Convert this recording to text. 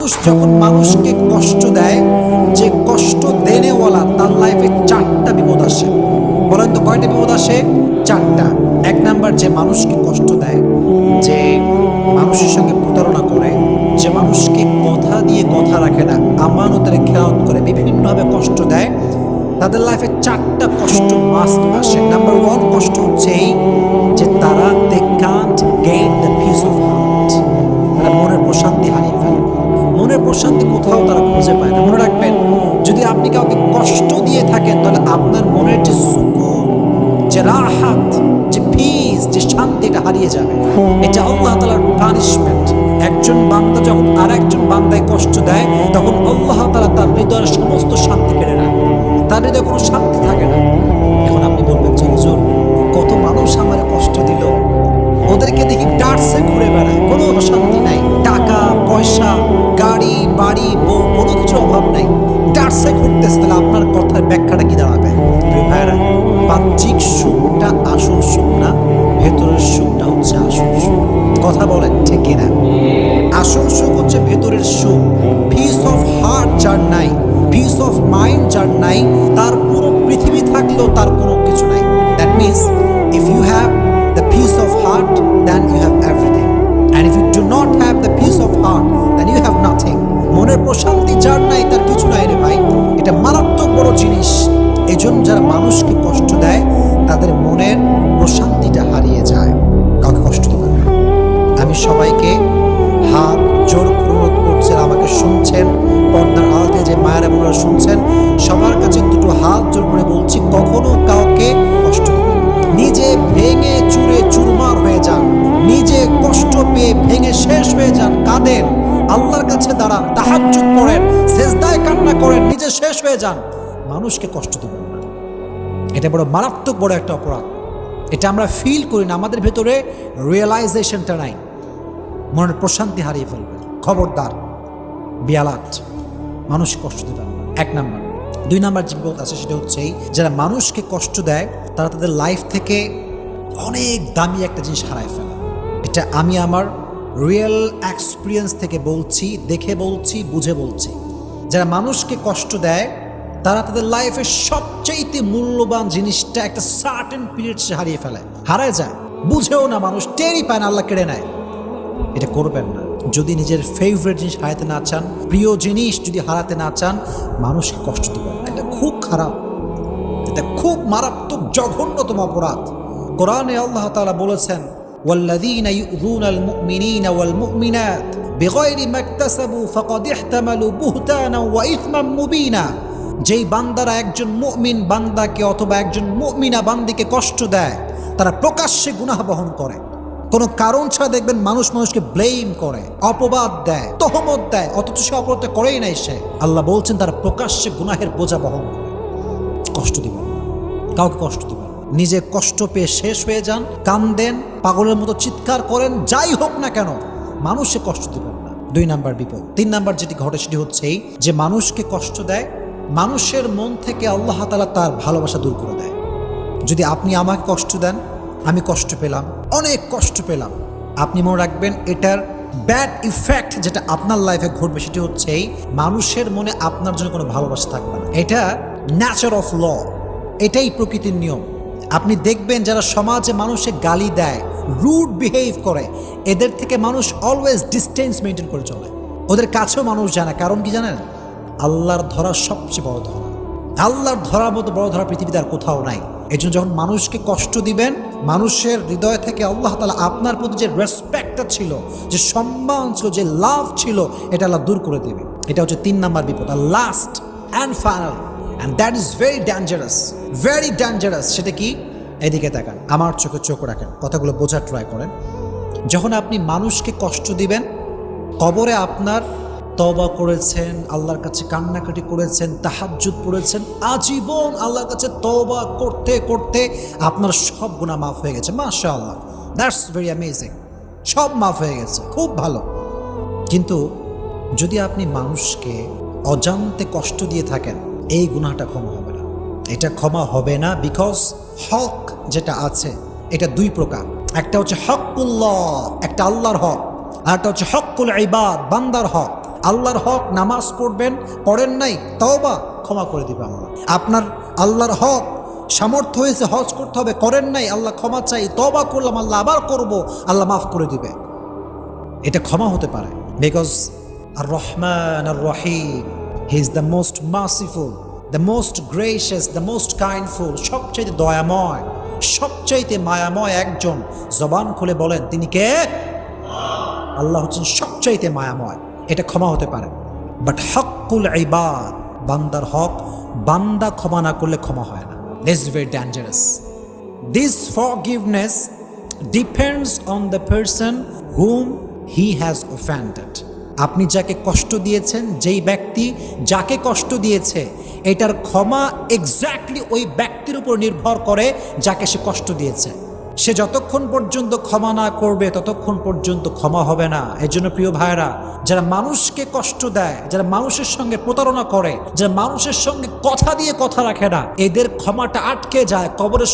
মানুষ যখন মানুষকে কষ্ট দেয়, যে কষ্ট দেনেওয়ালা তার লাইফে চারটা বিপদ আসে। বলেন তো কয়টা বিপদ আসে? চারটা। এক নাম্বার, যে মানুষকে কষ্ট দেয়, যে মানুষের সঙ্গে প্রতারণা করে, যে মানুষকে কথা দিয়ে কথা রাখে না, আমানতের খেয়াল করে বিভিন্নভাবে কষ্ট দেয়, তাদের লাইফে চারটা কষ্ট মাস্ট আসে। নাম্বার ওয়ান কষ্ট হচ্ছে এই যে তারা they can't gain the peace of heart. তারা মনের প্রশান্তি হারিয়ে ফেলে। মনের প্রশান্তি কোথাও তারা খুঁজে পায় না। মনে রাখবেন, যদি আপনি কাউকে কষ্ট দিয়ে থাকেন তাহলে আপনার মনের যে সুকুন, যে রাহাত, যে পিস, যে শান্তি, এটা হারিয়ে যাবে। এটা আল্লাহ তাআলার পানিশমেন্ট। একজন বান্দা যখন আর একজন বান্দায় কষ্ট দেয়, তখন আল্লাহ তাআলা তার হৃদয়ের সমস্ত শান্তি কেড়ে নেয়। তার হৃদয়ে কোনো শান্তি থাকে না। এখন আপনি বলবেন যে হুজুর, কত মানুষ আমার কষ্ট দিল, ওদেরকে দেখি টার্সে ঘুরে বেড়ায়, কোনো শান্তি নাই, টাকা পয়সা, গাড়ি বাড়ি, বউ, কোনো কিছু অভাব নাই, টার্সে ঘুরতেছে। তাহলে আপনার কথার ব্যাখ্যাটা কি দাঁড়াবে? প্রিয় ভাইরা, বাহ্যিক সুখটা আসল সুখ না, ভেতরের সুখটা হচ্ছে আসল সুখ। কথা বলেন ঠিক কিনা? আসল সুখ হচ্ছে ভেতরের সুখ। পিস অফ হার্ট যার নাই, পিস অফ মাইন্ড যার নাই, তার পুরো পৃথিবী থাকলেও তার কোনো কিছু নাই। That means if you have the peace of heart, then you have everything, and if you do not have the peace of heart, then you have nothing. মনের প্রশান্তি যার নাই তার কিছু নাই রে ভাই। এটা মারাত্মক বড় জিনিস। এজন্য যারা মানুষকে কষ্ট দেয় তাদের মনের প্রশান্তিটা হারিয়ে যায়। কাউকে কষ্ট দেবেন না। আমি সবাইকে হাত জোর অনুরোধ করছি, আমাকে শুনছেন, পর্দার আড়ালে যে মায়েরা বোনেরা শুনছেন, সবার কাছে দুটো হাত জোর করে বলছি, কখনো কাউকে কষ্ট দেবেন না। নিজে ভেঙে চুরে চুরমার হয়ে যান, নিজে কষ্ট পেয়ে ভেঙে শেষ হয়ে যান, কাঁদেন, আল্লাহর কাছে দাঁড়ান, তাহাজ্জুদ পড়েন, সেজদায় কান্না করেন, নিজে শেষ হয়ে যান। মানুষকে কষ্ট দেবেন না। এটা বড় মারাত্মক বড় একটা অপরাধ। এটা আমরা ফিল করি না, আমাদের ভেতরে রিয়েলাইজেশনটা নাই। মনের প্রশান্তি হারিয়ে ফেলবেন। খবরদার, বিয়ালাত, মানুষ কষ্ট দেবেন না। এক নাম্বার। দুই নাম্বার যে বিপদ আছে সেটা হচ্ছে যারা মানুষকে কষ্ট দেয় তারা তাদের লাইফ থেকে অনেক দামি একটা জিনিস হারায় ফেলে। এটা আমি আমার রিয়েল এক্সপিরিয়েন্স থেকে বলছি, দেখে বলছি, বুঝে বলছি। যারা মানুষকে কষ্ট দেয় তারা তাদের লাইফের সবচেয়ে মূল্যবান জিনিসটা একটা সার্টেন পিরিয়ডসে হারিয়ে ফেলে, হারায় যায়, বুঝেও না, মানুষ টেরই পায় না, আল্লাহ কেড়ে নেয়। এটা করবেন না। যদি নিজের ফেভারিট জিনিস হারাতে না চান, প্রিয় জিনিস যদি হারাতে না চান, মানুষকে কষ্ট দিবেন না। এটা খুব খারাপ, এটা খুব মারাত্মক জঘন্যতম অপরাধ। কোরআনে আল্লাহ তাআলা বলেছেন, ওয়াল্লাযীনা ইউযুনাল মুমিনিনা ওয়াল মুমিনাত বিগাইরি মাকতাসাবু ফাকাদ ইহতামালু বুহতানা ওয়া ইসমান মুবিনা। যেই বান্দারা একজন মুমিন বান্দাকে অথবা একজন মুমিনা বান্দিকে কষ্ট দেয়, তারা প্রকাশ্যে গুনাহ বহন করে। কোনো কারণ ছাড়া দেখবেন মানুষ মানুষকে ব্লেম করে, অপবাদ দেয়, তহমত দেয়, অথচ সে অপরাধটা করেই নাই সে। আল্লাহ বলছেন তারা প্রকাশ্যে গুনাহের বোঝা বহন করে। কষ্ট দিবেন না, কাউকে কষ্ট দিবেন না। নিজে কষ্ট পেয়ে শেষ হয়ে যান, কান্দেন, পাগলের মতো চিৎকার করেন, যাই হোক না কেন, মানুষে কষ্ট দিবেন না। দুই নাম্বার বিপদ। তিন নাম্বার যেটি ঘটে সেটি হচ্ছে এই যে মানুষকে কষ্ট দেয়, মানুষের মন থেকে আল্লাহ তাআলা তার ভালোবাসা দূর করে দেয়। যদি আপনি আমাকে কষ্ট দেন, আমি কষ্ট পেলাম, অনেক কষ্ট পেলাম, আপনি মনে রাখবেন এটার ব্যাড ইফেক্ট যেটা আপনার লাইফে ঘটবে সেটি হচ্ছে এই মানুষের মনে আপনার জন্য কোনো ভালোবাসা থাকবে না। এটা ন্যাচার অফ ল, এটাই প্রকৃতির নিয়ম। আপনি দেখবেন যারা সমাজে মানুষে গালি দেয়, রুড বিহেভ করে, এদের থেকে মানুষ অলওয়েজ ডিস্টেন্স মেনটেন করে চলে। ওদের কাছেও মানুষ যায় না। কারণ কি জানেন? আল্লাহর ধরা সবচেয়ে বড় ধরা। আল্লাহর ধরার মতো বড় ধরা পৃথিবীতে আর কোথাও নাই। এই জন্য যখন মানুষকে কষ্ট দিবেন, মানুষের হৃদয় থেকে আল্লাহ তাআলা আপনার প্রতি যে রেসপেক্টটা ছিল, যে সম্মান ছিল, যে লাভ ছিল, এটা আল্লাহ দূর করে দেবে। এটা হচ্ছে তিন নাম্বার বিপদ। আর last and final, and that is very dangerous, very dangerous. সেটা কি? এদিকে তাকান, আমার চোখে চোখ রাখেন, কথাগুলো বোঝার ট্রাই করেন। যখন আপনি মানুষকে কষ্ট দিবেন, কবরে আপনার তওবা করেছেন, আল্লাহর কাছে কান্নাকাটি করেছেন, তাহাজ্জুদ পড়েছেন, আজীবন আল্লাহর কাছে তওবা করতে করতে আপনার সব গুনাহ মাফ হয়ে গেছে। মাশাআল্লাহ, দ্যাটস ভেরি অ্যামেজিং। সব মাফ হয়ে গেছে, খুব ভালো। কিন্তু যদি আপনি মানুষকে অজান্তে কষ্ট দিয়ে থাকেন, এই গুনাহটা ক্ষমা হবে না। এটা ক্ষমা হবে না, বিকজ হক যেটা আছে এটা দুই প্রকার। একটা হচ্ছে হকুল্লাহ, একটা আল্লাহর হক, আর একটা হচ্ছে হকুল ইবাদ, বান্দার হক। আল্লাহর হক নামাজ পড়বেন, পড়েন নাই, তওবা, ক্ষমা করে দিবে আল্লাহ। আপনার আল্লাহর হক সামর্থ্য হয়েছে হজ করতে হবে, করেন নাই, আল্লাহ ক্ষমা চাই, তওবা করলাম, আল্লাহ আবার করব, আল্লাহ মাফ করে দিবে। এটা ক্ষমা হতে পারে, বিকজ আর রহমান আর রহিম, he is the most merciful, the most gracious, the most kindful, সবচাইতে দয়াময়, সবচাইতে মায়াময় একজন। জবান খুলে বলেন তিনি কে? আল্লাহ হচ্ছেন সবচাইতে মায়াময়। এটা ক্ষমা হতে পারে। বাট হকুল ইবাদ, বান্দার হক, বান্দা ক্ষমা না করলে ক্ষমা হয় না। This very dangerous. This forgiveness depends on the person hmm he has offended. আপনি যাকে কষ্ট দিয়েছেন, যেই ব্যক্তি যাকে কষ্ট দিয়েছে, এটার ক্ষমা এক্স্যাক্টলি ওই ব্যক্তির উপর নির্ভর করে যাকে সে কষ্ট দিয়েছে। সে যতক্ষণ পর্যন্ত ক্ষমা না করবে ততক্ষণ পর্যন্ত ক্ষমা হবে না। এর জন্য প্রিয় ভাইরা, যারা মানুষকে কষ্ট দেয়, যারা মানুষের সঙ্গে প্রতারণা করে, যারা মানুষের সঙ্গে কথা দিয়ে কথা রাখে না, এদের ক্ষমাটা আটকে যায় কবরের